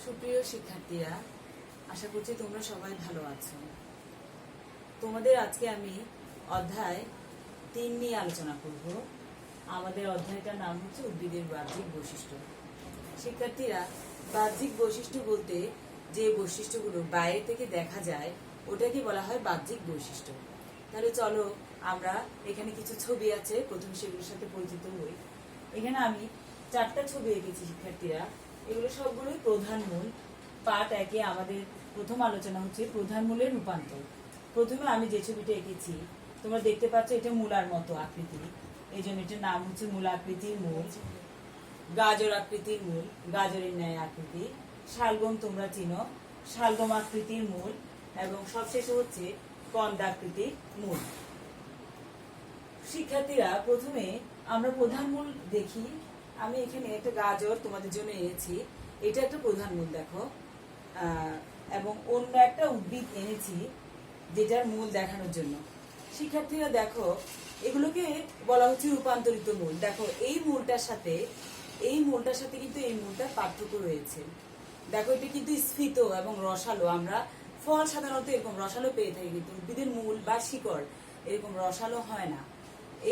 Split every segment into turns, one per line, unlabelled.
সুপ্রিয় শিক্ষার্থীরা, আশা করছি তোমরা সবাই ভালো আছো। তোমাদের আজকে আমি অধ্যায় 3 নিয়ে আলোচনা করব। আমাদের অধ্যায়টার নাম হচ্ছে উদ্ভিদের বাহ্যিক বৈশিষ্ট্য। শিক্ষার্থীরা, বাহ্যিক বৈশিষ্ট্য বলতে যে বৈশিষ্ট্যগুলো বাইরে থেকে দেখা যায় ওটাকে বলা হয় বাহ্যিক বৈশিষ্ট্য। তাহলে চলো আমরা এখানে কিছু ছবি আছে, প্রথমে সেগুলোর সাথে পরিচিত হই। এখানে আমি 4টা ছবি এঁকেছি শিক্ষার্থীরা। এগুলো সবগুলোই প্রধান মূল। পার্ট 1-এ আমাদের প্রথম আলোচনা হচ্ছে প্রধান মূলের রূপান্তর। প্রথমে আমি যে ছবিটা এঁকেছি তোমরা দেখতে পাচ্ছ, এটা মূলার মতো আকৃতি, এই জন্য এটার নাম হচ্ছে মূল আকৃতির মূল। গাজর আকৃতির মূল, গাজরের ন্যায় আকৃতি। শালগম তোমরা চিনো, শালগম আকৃতির মূল। এবং সবশেষে হচ্ছে কন্দাকৃতির মূল। শিক্ষার্থীরা, প্রথমে আমরা প্রধান মূল দেখি। আমি এখানে একটা গাজর তোমাদের জন্য এনেছি, এটা একটা প্রধান মূল দেখো, এবং অন্য একটা উদ্ভিদ এনেছি যেটার মূল দেখানোর জন্য। শিক্ষার্থীরা দেখো, এগুলোকে বলা হচ্ছে রূপান্তরিত মূল। দেখো এই মূলটার সাথে কিন্তু এই মূলটার পার্থক্য রয়েছে। দেখো এটা কিন্তু স্ফীত এবং রসালো। আমরা ফল সাধারণত এরকম রসালো পেয়ে থাকি, কিন্তু উদ্ভিদের মূল বা শিকড় এরকম রসালো হয় না।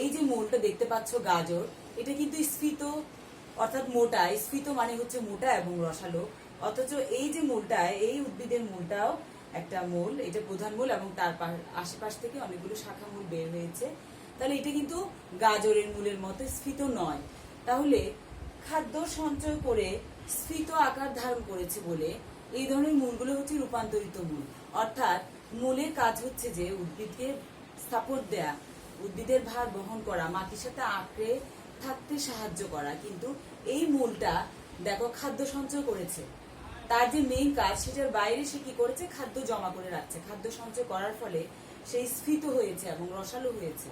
এই যে মূলটা দেখতে পাচ্ছ গাজর, এটা কিন্তু স্ফীত অর্থাৎ মোটা। স্ফীত মানে হচ্ছে মোটা এবং রসালো। অথচ এই যে মূলটা, এই উদ্ভিদের মূলটাও একটা মূল, এটা প্রধান মূল এবং তার আশেপাশ থেকে অনেকগুলো শাখা মূল বের হয়েছে। তাহলে এটা কিন্তু গাজরের মূলের মতো স্ফীত নয়। তাহলে খাদ্য সঞ্চয় করে স্ফীত আকার ধারণ করেছে বলে এই ধরনের মূলগুলো হচ্ছে রূপান্তরিত মূল। অর্থাৎ মূলের কাজ হচ্ছে যে উদ্ভিদকে সাপোর্ট দেয়া, উদ্ভিদের ভার বহন করা, মাটির সাথে আঁকড়ে থাকতে সাহায্য করা। কিন্তু এই মূলটা দেখো খাদ্য সঞ্চয় করেছে, তার যে মেইন কাজ সেটার বাইরে সে কি করেছে, খাদ্য জমা করে রাখছে। খাদ্য সঞ্চয় করার ফলে সেই স্ফীত হয়েছে এবং রসালো হয়েছে।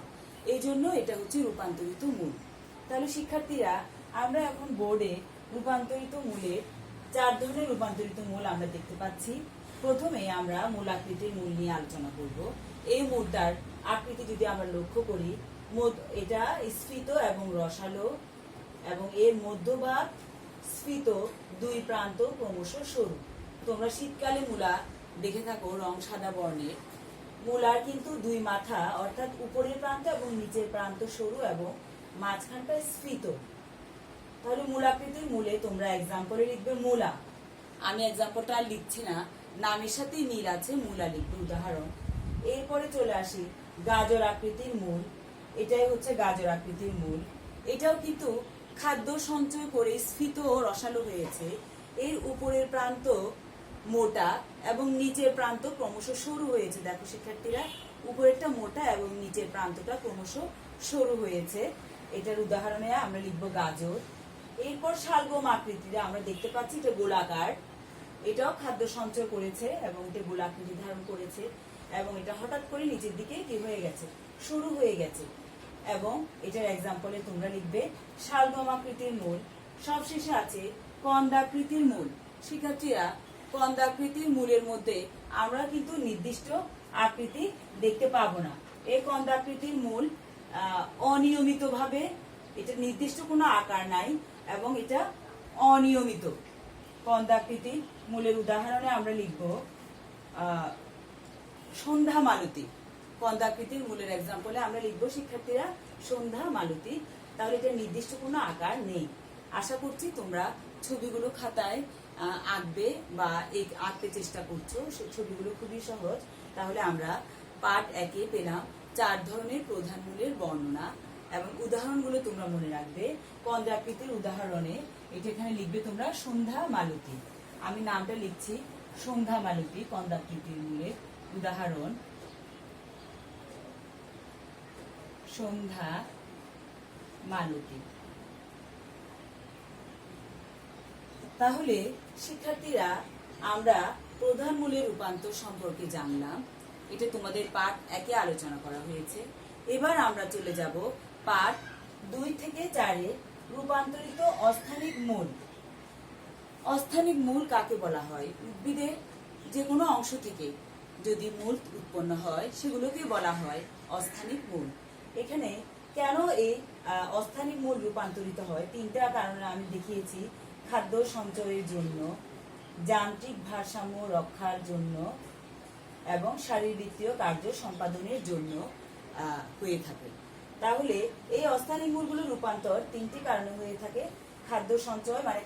এই জন্য এটা হচ্ছে রূপান্তরিত মূল। তাহলে শিক্ষার্থীরা, আমরা এখন বোর্ডে রূপান্তরিত মূলের 4 ধরনের রূপান্তরিত মূল আমরা দেখতে পাচ্ছি। প্রথমে আমরা মূল আকৃতির মূল নিয়ে আলোচনা করব। এই মূলটার আকৃতি যদি আমরা লক্ষ্য করি, এটা স্ফীত এবং রসালো, এবং এর মধ্যভাগ স্ফীত, 2 প্রান্ত ক্রমশ সরু। তোমরা শীতকালে মূলা দেখে থাকো রং সাদা বর্ণের। মূলার কিন্তু 2 মাথা, অর্থাৎ উপরের প্রান্ত এবং নিচের প্রান্ত সরু এবং মাঝখানটা স্ফীত। তাহলে মূলাকৃতির মূলে তোমরা এক্সাম্পলে লিখবে মূলা। আমি এক্সাম্পলটা আর লিখছি না, নামের সাথেই মিল আছে, মূলা লিখবে উদাহরণ। এরপরে চলে আসি গাজর আকৃতির মূল। এটাই হচ্ছে গাজর আকৃতির মূল। এটাও কিন্তু খাদ্য সঞ্চয় করে স্ফীত ও রসালো হয়েছে। এর উপরের প্রান্ত মোটা এবং নিচের প্রান্ত ক্রমশ সরু হয়েছে। দেখো শিক্ষার্থীরা, উপরেরটা মোটা এবং নিচের প্রান্তটা ক্রমশ সরু হয়েছে। এটার উদাহরণে আমরা লিখবো গাজর। এরপর শালগম আকৃতিতে আমরা দেখতে পাচ্ছি এটা গোলাকার। এটাও খাদ্য সঞ্চয় করেছে এবং এটা গোলাকৃতি ধারণ করেছে, এবং এটা হঠাৎ করে নিচের দিকে কি হয়ে গেছে, শুরু হয়ে গেছে। এবং এটার এক্সাম্পলে তোমরা লিখবে শালগম আকৃতির মূল। সবশেষে আছে কন্দাকৃতির মূল। শিক্ষার্থীরা, কন্দাকৃতির মূলের মধ্যে আমরা কিন্তু নির্দিষ্ট আকৃতি দেখতে পাবো না। এই কন্দাকৃতির মূল অনিয়মিতভাবে, এটা নির্দিষ্ট কোনো আকার নাই এবং এটা অনিয়মিত। কন্দাকৃতির মূলের উদাহরণে আমরা লিখব সন্ধ্যা মালতী। কন্দাকৃতির মূলের এক্সাম্পলে আমরা লিখব শিক্ষার্থীরা সন্ধ্যা মালতী। তাহলে এটা নির্দিষ্ট কোনো আকার নেই। আশা করছি তোমরা ছবিগুলো খাতায় আঁকবে বা আঁকতে চেষ্টা করছো। সেই ছবিগুলো খুবই সহজ। তাহলে আমরা পার্ট 1-এ পেলাম 4 ধরনের প্রধান মূলের বর্ণনা, এবং উদাহরণগুলো তোমরা মনে রাখবে। কন্দাকৃতির উদাহরণে এটা এখানে লিখবে তোমরা সন্ধ্যা মালতী। আমি নামটা লিখছি সন্ধ্যা মালতী। কন্দাকৃতির মূলের উদাহরণ সন্ধ্যা মালতী। তাহলে শিক্ষার্থীরা, আমরা প্রধান মূলের রূপান্তর সম্পর্কে জানলাম। এটা তোমাদের পার্ট 1-এ আলোচনা করা হয়েছে। এবার আমরা চলে যাব পার্ট 2 থেকে 4-এ রূপান্তরিত অস্থানিক মূল। অস্থানিক মূল কাকে বলা হয়? উদ্ভিদের যে কোনো অংশ থেকে যদি মূল উৎপন্ন হয় সেগুলোকে বলা হয় অস্থানিক মূল। এখানে কেন এই অস্থানিক মূল রূপান্তরিত হয়, 3টা কারণে আমি দেখিয়েছি। খাদ্য সঞ্চয়ের জন্য, যান্ত্রিক ভারসাম্য রক্ষার জন্য এবং শারীরবৃত্তীয় কার্য সম্পাদনের জন্য হয়ে থাকে। তাহলে এই অস্থায়ী মূলগুলোর রূপান্তর তিনটি কারণে হয়ে থাকে। খাদ্য সঞ্চয় মানে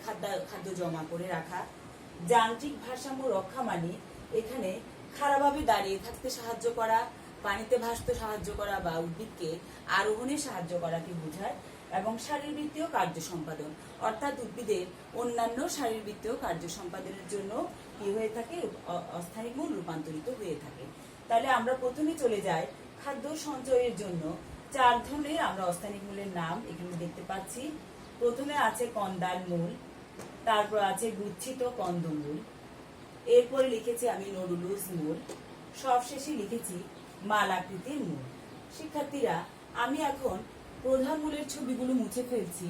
খাদ্য জমা করে রাখা, যান্ত্রিক ভারসাম্য রক্ষা মানে এখানে খাড়াভাবে দাঁড়িয়ে থাকতে সাহায্য করা, পানিতে ভাসতে সাহায্য করা বা উদ্ভিদকে আরোহণে সাহায্য করাকে বোঝায়, এবং শারীরবৃত্তীয় কার্য সম্পাদন অর্থাৎ উদ্ভিদের অন্যান্য শারীরবৃত্তীয় কার্য সম্পাদনের জন্য কি হয়ে থাকে, অস্থায়ী মূল রূপান্তরিত হয়ে থাকে। তাহলে আমরা প্রথমে চলে যাই খাদ্য সঞ্চয়ের জন্য 4 ধরনের আমরা অস্থায়ী মূলের নাম এখানে দেখতে পাচ্ছি। প্রথমে আছে কন্দাল মূল, তারপর আছে গুচ্ছিত কন্দমূল, এরপরে লিখেছি আমি নডুলুস মূল, সবশেষে লিখেছি মালাকৃতির মূল। শিক্ষার্থীরা, আমি এখন প্রধান মূলের ছবিগুলো মুছে ফেলছি।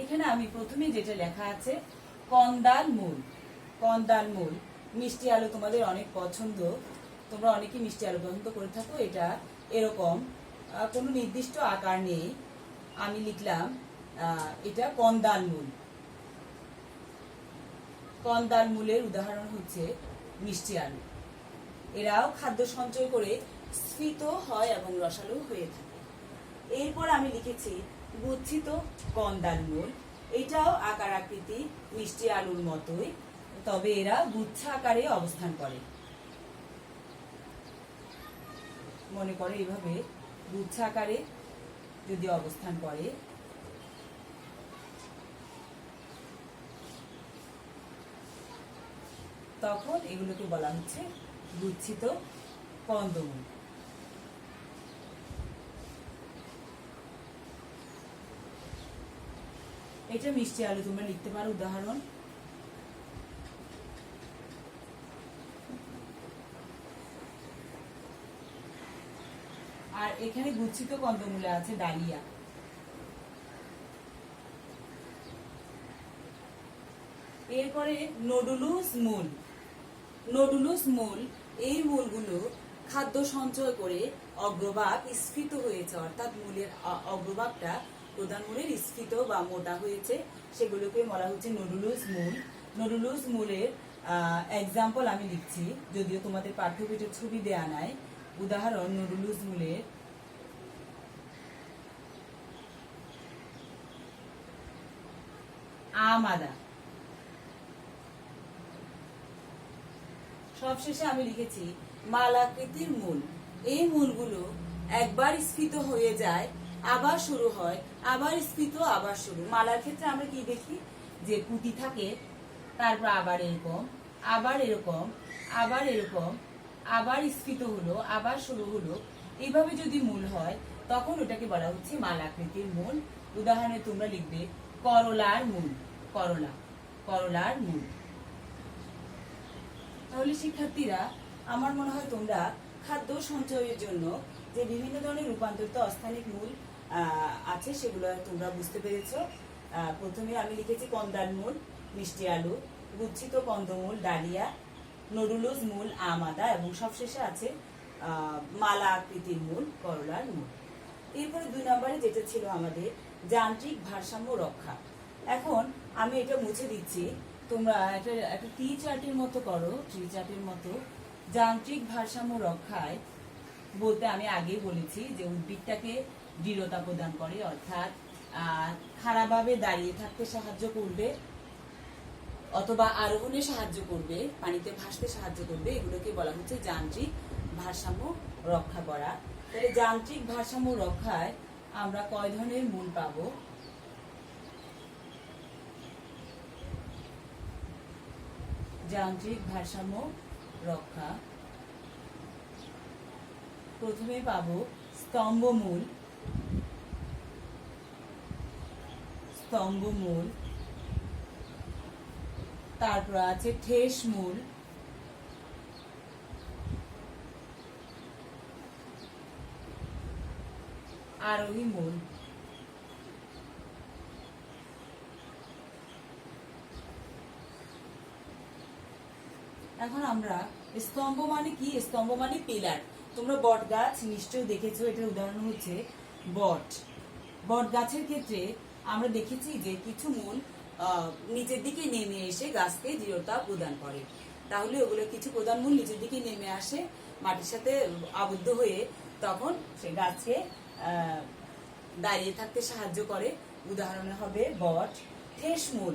এখানে আমি প্রথমে যেটা লেখা আছে কন্দাল মূল। কন্দাল মূল মিষ্টি আলু তোমাদের অনেক পছন্দ, তোমরা অনেকেই মিষ্টি আলু পছন্দ করে থাকো। এটা এরকম কোনো নির্দিষ্ট আকার নেই, আমি লিখলাম এটা কন্দাল মূল। কন্দাল মূলের উদাহরণ হচ্ছে মিষ্টি আলু। এরাও খাদ্য সঞ্চয় করে স্ফীত হয় এবং রসালো হয়ে থাকে। এরপর আমি লিখেছি গুচ্ছিত কন্দাল মূল। এটাও আকার আকৃতি মিষ্টি আলুর মতোই, তবে এরা গুচ্ছ আকারে অবস্থান করে। মনে করে এইভাবে গুচ্ছ আকারে যদি অবস্থান করে, তখন এগুলোকে বলা হচ্ছে গুচ্ছিত কন্দমূল। এটা মিষ্টি আলু, তোমরা লিখতে পারো উদাহরণ। আর এখানে গুচ্ছিত কন্দমূলে আছে ডালিয়া। এরপরে নডুলুস মূল। নডুলুস মূল, এই মূলগুলো খাদ্য সঞ্চয় করে অগ্রভাগ স্ফীত হয়েছে, অর্থাৎ মূলের অগ্রভাগটা প্রধান মূলের স্ফীত বা মোটা হয়েছে, সেগুলোকে বলা হচ্ছে নডুলুস মূল। নডুলুস মূলের এক্সাম্পল আমি লিখছি, যদিও তোমাদের পাঠ্যবইতে ছবি দেয়া নাই। উদাহরণ নডুলুস মূলের আমাদা। সবশেষে আমি লিখেছি মালাকৃতির মূল। এই মূলগুলো একবার স্ফীত হয়ে যায়, আবার শুরু হয়, আবার স্ফীত, আবার শুরু। মালার ক্ষেত্রে আমরা কি দেখি যে পুঁতি থাকে, তারপর আবার এরকম, আবার এরকম, আবার এরকম, আবার স্ফীত হলো, আবার শুরু হলো। এইভাবে যদি মূল হয় তখন ওটাকে বলা হচ্ছে মালাকৃতির মূল। উদাহরণে তোমরা লিখবে করলার মূল। করলা, করলার মূল। তাহলে শিক্ষার্থীরা, আমার মনে হয় তোমরা খাদ্য সঞ্চয়ের জন্য যে বিভিন্ন ধরনের রূপান্তরিত অস্থানিক মূল আছে সেগুলো তোমরা বুঝতে পেরেছ। প্রথমে আমি লিখেছি কন্দাল মূল মিষ্টি আলু, গুচ্ছিত কন্দমূল ডালিয়া, নডুলুস মূল আমাদা, এবং সবশেষে আছে মালা আকৃতির মূল করলার মূল। এরপরে 2 নম্বরে যেটা ছিল আমাদের যান্ত্রিক ভারসাম্য রক্ষা। এখন আমি এটা মুছে দিচ্ছি, তোমরা একটা টি চার্টের মতো করো, টি চার্টের মতো। যান্ত্রিক ভারসাম্য রক্ষায় বলতে আমি আগেই বলেছি যে উদ্ভিদটাকে দৃঢ়তা প্রদান করে, অর্থাৎ খাড়াভাবে দাঁড়িয়ে থাকতে সাহায্য করবে অথবা আরোহণে সাহায্য করবে, পানিতে ভাসতে সাহায্য করবে। এগুলোকে বলা হচ্ছে যান্ত্রিক ভারসাম্য রক্ষা করা। তাহলে যান্ত্রিক ভারসাম্য রক্ষায় আমরা কয় ধরনের মূল পাবো? যান্ত্রিক ভারসাম্য রক্ষা প্রথমে পাবো স্তম্ভমূল। স্তম্ভমূল, তারপর আছে ঠেস মূল, আরোহী মূল। এখন আমরা স্তম্ভ মানে কি? স্তম্ভ মানে পিলার। তোমরা বট গাছ নিশ্চয়ই দেখেছো, এটার উদাহরণ হচ্ছে বট। বট গাছের ক্ষেত্রে আমরা দেখেছি যে কিছু মূল নিচের দিকে নেমে এসে গাছকে দৃঢ়তা প্রদান করে। তাহলে ওগুলো কিছু প্রধান মূল নিচের দিকে নেমে আসে, মাটির সাথে আবদ্ধ হয়ে তখন সে গাছকে দাঁড়িয়ে থাকতে সাহায্য করে। উদাহরণে হবে বট। ঠেস মূল,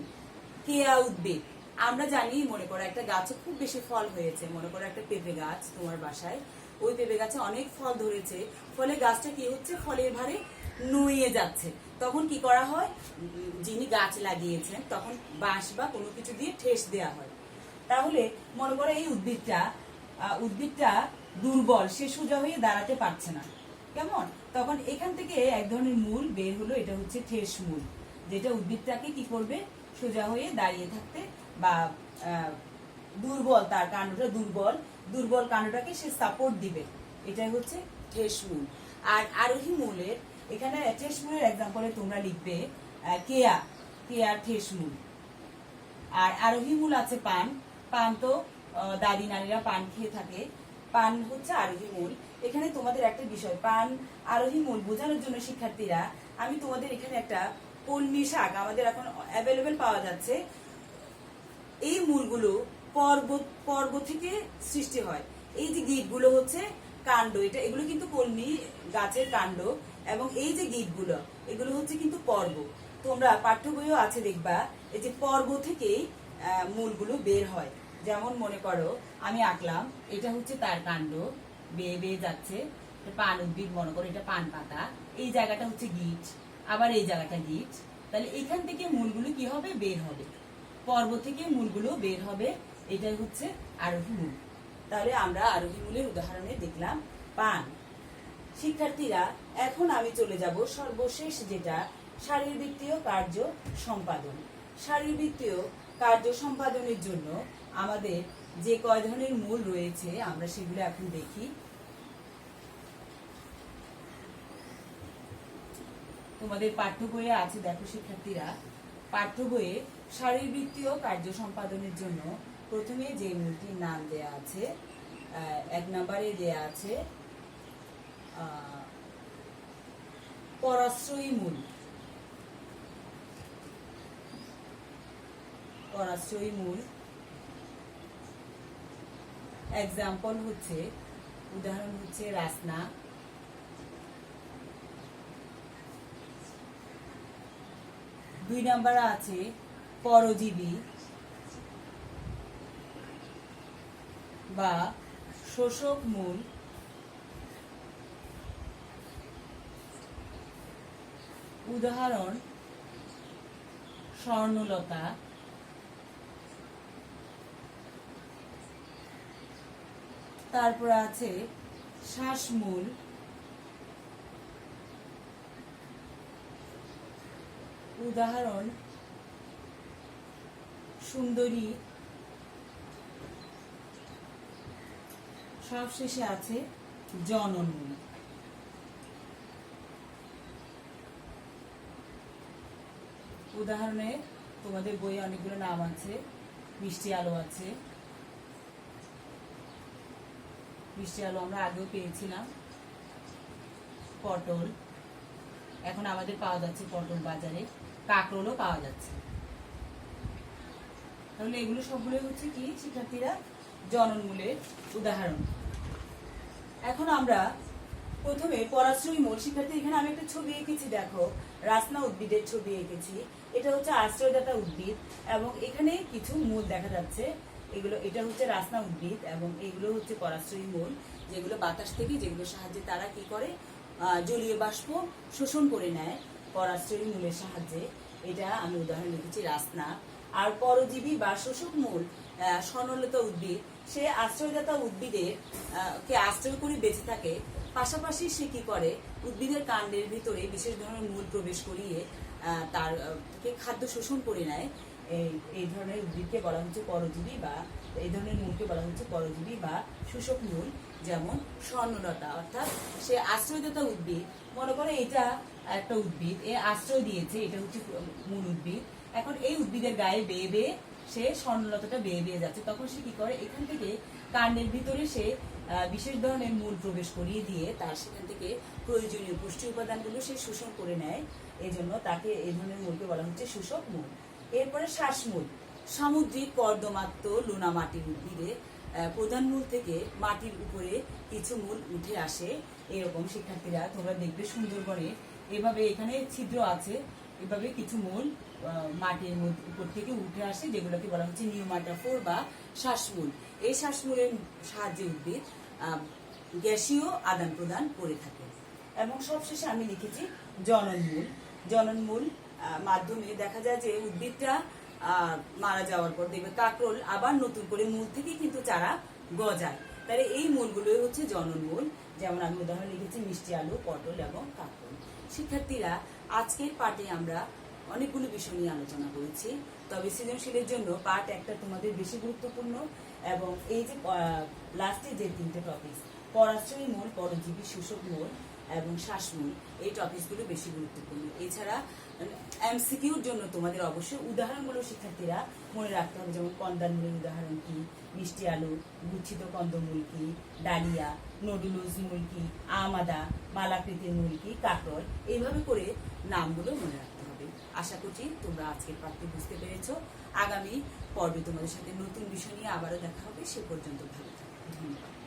কেয়া উদ্ভিদ। আমরা জানি, মনে করো একটা গাছে খুব বেশি ফল হয়েছে, মনে করো একটা পেঁপে গাছ তোমার বাসায়, ওই পেঁপে গাছে অনেক ফল ধরেছে, ফলে গাছটা কি হচ্ছে, ফলের ভারে নুয়ে যাচ্ছে। তখন কি করা হয়, যিনি গাছ লাগিয়েছেন তখন বাঁশ বা কোনো কিছু দিয়ে ঠেস দেয়া হয়। তাহলে মনে করো এই উদ্ভিদটা দুর্বল, সে সোজা হয়ে দাঁড়াতে পারছে না, কেমন, তখন এখান থেকে এক ধরনের মূল বের হলো, এটা হচ্ছে ঠেস মূল, যেটা উদ্ভিদটাকে কি করবে, সোজা হয়ে দাঁড়িয়ে থাকতে বা দুর্বল, তার কাণ্ডটা দুর্বল কাণ্ডটাকে সে সাপোর্ট দিবে, এটাই হচ্ছে ঠেস মূল। আর আরোহী মূলের, এখানে ঠেস মূলের এক্সাম্পলে তোমরা লিখবে কেয়া ঠেস মূল। আর আরোহী মূল আছে পান তো দাদি নারীরা পান খেয়ে থাকে, পান হচ্ছে আরোহী মূল। এখানে তোমাদের একটা বিষয়, পান আরোহী মূল বোঝানোর জন্য শিক্ষার্থীরা, আমি তোমাদের এখানে একটা কলমি শাক আমাদের এখন অ্যাভেলেবেল পাওয়া যাচ্ছে। এই মূলগুলো পর্ব থেকে সৃষ্টি হয়। এই যে গিটগুলো হচ্ছে কাণ্ড, এগুলো কিন্তু কলমি গাছের কাণ্ড, এবং এই যে গিটগুলো এগুলো হচ্ছে কিন্তু পর্ব। তোমরা পাঠ্য বইও আছে দেখবা, এই যে পর্ব থেকেই মূলগুলো বের হয়। যেমন মনে করো আমি আঁকলাম, এটা হচ্ছে তার কাণ্ড, বেয়ে বেয়ে যাচ্ছে, পান উদ্ভিদ, মনে করো এটা পান পাতা, এই জায়গাটা হচ্ছে গিট, আবার এই জায়গাটা গিট। তাহলে এখান থেকে মূলগুলো কি হবে, বের হবে, পর্ব থেকে মূলগুলো বের হবে, এটাই হচ্ছে আরোহী মূল। তাহলে আমরা আরোহী মূলের উদাহরণে দেখলাম পান। শিক্ষার্থীরা, এখন আমি চলে যাব সর্বশেষ, যেটা শারীরবৃত্তীয় কার্য সম্পাদন। শারীরবৃত্তীয় কার্য সম্পাদনের জন্য আমাদের যে কয় ধরনের মূল রয়েছে আমরা সেগুলো এখন দেখি। তোমাদের পাঠ্য বইয়ে আছে, দেখো শিক্ষার্থীরা, পাঠ্য বইয়ে শারীরবৃত্তীয় কার্য সম্পাদনের জন্য প্রথমে যে মূলটির নাম দেয়া আছে, 1 নম্বরে দেয়া আছে পরাশ্রয়ী মূল। পরাশ্রয়ী মূল এক্সাম্পল হচ্ছে, উদাহরণ হচ্ছে রাসনা। 2 নম্বরে আছে পরজীবী বা শোষক মূল। উদাহরণ স্বর্ণলতা। তারপর আছে শ্বাসমূল। উদাহরণ সুন্দরী। সবশেষে আছে জননমূল। উদাহরণে তোমাদের বইয়ে অনেকগুলো নাম আছে, মিষ্টি আলু আছে, মিষ্টি আলু আমরা আগেও পেয়েছিলাম, পটল, এখন আমাদের পাওয়া যাচ্ছে পটল বাজারে, কাঁকরোলও পাওয়া যাচ্ছে। তাহলে এগুলো সবগুলো হচ্ছে কি শিক্ষার্থীরা, জননমূলের উদাহরণ। এখন আমরা প্রথমে পরাশ্রয়ী মূল। শিক্ষার্থী, এখানে আমি একটা ছবি এঁকেছি, দেখো রাসনা উদ্ভিদের ছবি এঁকেছি। এটা হচ্ছে আশ্রয়দাতা উদ্ভিদ এবং এখানে কিছু মূল দেখা যাচ্ছে, এটা হচ্ছে রাসনা উদ্ভিদ এবং এগুলো হচ্ছে পরাশ্রয়ী মূল, যেগুলো বাতাস থেকে, যেগুলো সাহায্যে তারা কি করে, জলীয় বাষ্প শোষণ করে নেয় পরাশ্রয়ী মূলের সাহায্যে। এটা আমি উদাহরণ লিখেছি রাসনা। আর পরজীবী বা শোষক মূল স্বর্ণলতা উদ্ভিদ, সে আশ্রয়দাতা উদ্ভিদের কে আশ্রয় করে বেঁচে থাকে, পাশাপাশি সে কি করে, উদ্ভিদের কাণ্ডের ভিতরে বিশেষ ধরনের মূল প্রবেশ করিয়ে তার খাদ্য শোষণ করে নেয়। এই ধরনের উদ্ভিদকে বলা হচ্ছে পরজীবী, বা এই ধরনের মূলকে বলা হচ্ছে পরজীবী বা শোষক মূল। যেমন স্বর্ণলতা, অর্থাৎ সে আশ্রয়দাতা উদ্ভিদ, মনে করে এটা একটা উদ্ভিদ, এ আশ্রয় দিয়েছে, এটা হচ্ছে মূল উদ্ভিদ। এখন এই উদ্ভিদের গায়ে বেয়ে বেয়ে সে স্বর্ণলতাটা বেয়ে বেয়ে যাচ্ছে, তখন সে কি করে, এখান থেকে কাণ্ডের ভিতরে সে বিশেষ ধরনের মূল প্রবেশ করিয়ে দিয়ে তার সেখান থেকে প্রয়োজনীয় পুষ্টি উপাদানগুলো সে শোষণ করে নেয়। এজন্য তাকে এই ধরনের মূলকে বলা হচ্ছে শোষক মূল। এরপরে শ্বাসমূল, সামুদ্রিক কর্দমাক্ত লোনা মাটির উদ্ভিদে প্রধান মূল থেকে মাটির উপরে কিছু মূল উঠে আসে। এরকম শিক্ষার্থীরা তোমরা দেখবে সুন্দরবনে এভাবে এখানে ছিদ্র আছে, এভাবে কিছু মূল মাটির উপর থেকে উঠে আসে, যেগুলোকে বলা হচ্ছে নিউমাটাফোর বা শ্বাসমূল। এই শ্বাসমূলের সাহায্যে উদ্ভিদ গ্যাসীয় আদান প্রদান করে থাকে। এবং সবশেষে আমি লিখেছি জননমূল। জননমূল মাধ্যমে দেখা যায় যে উদ্ভিদটা মারা যাওয়ার পর দেখবে কাকরোল আবার নতুন করে মূল থেকে কিন্তু চারা গজায়। তাহলে এই মূলগুলোই হচ্ছে জননমূল। যেমন আমি উদাহরণ লিখেছি মিষ্টি আলু, পটল এবং কাকরোল। শিক্ষার্থীরা, আজকের পাঠে আমরা অনেকগুলো বিষয় নিয়ে আলোচনা করেছি, তবে সৃজনশীলের জন্য পাঠ একটা তোমাদের বেশি গুরুত্বপূর্ণ। এবং এই যে লাস্টে যে তিনটে টপিক, পরাশ্রয়ী মূল, পরজীবী শোষক মূল এবং শ্বাসমূল, এই টপিকসগুলো বেশি গুরুত্বপূর্ণ। এছাড়া এমসিকিউর জন্য তোমাদের অবশ্যই উদাহরণগুলো শিক্ষার্থীরা মনে রাখতে হবে, যেমন কন্দামূলের উদাহরণ কি, মিষ্টি আলু, গুচ্ছিত কন্দমূল কি, ডালিয়া, নোডুলুস মূল কি, আমাদা, মালাকৃতির মূল কি, কাকরোল, এইভাবে করে নামগুলো মনে রাখতে হবে। আশা করছি তোমরা আজকের পাঠটি বুঝতে পেরেছো। আগামী পর্বে তোমাদের সাথে নতুন বিষয় নিয়ে আবারও দেখা হবে। সে পর্যন্ত ভালো থাকো। ধন্যবাদ।